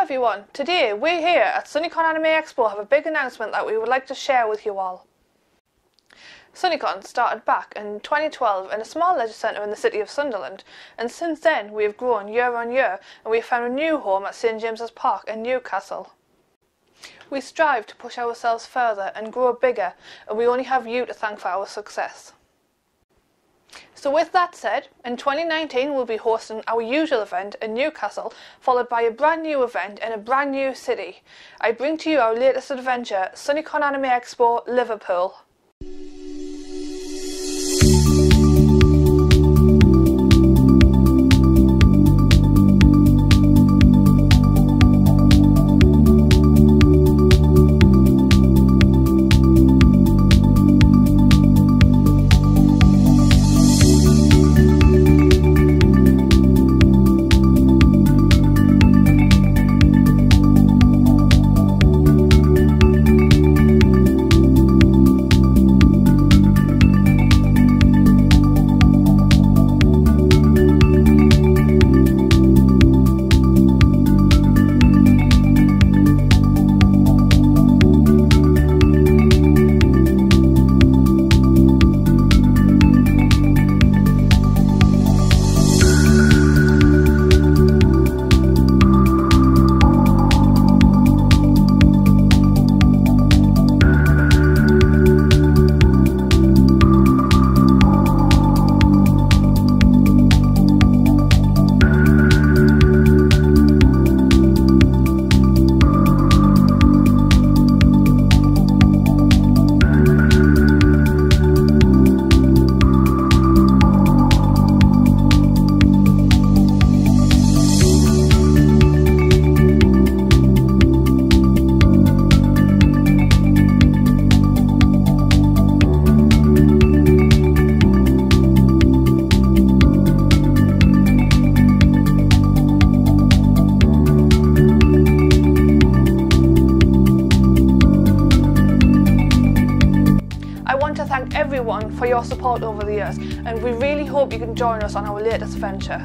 everyone, today we here at SunnyCon Anime Expo have a big announcement that we would like to share with you all. SunnyCon started back in 2012 in a small leisure centre in the city of Sunderland, and since then we have grown year on year and we have found a new home at St.James Park in Newcastle. We strive to push ourselves further and grow bigger, and we only have you to thank for our success. So with that said, in 2019 we'll be hosting our usual event in Newcastle, followed by a brand new event in a brand new city. I bring to you our latest adventure, SunnyCon Anime Expo, Liverpool. I want to thank everyone for your support over the years, and we really hope you can join us on our latest venture.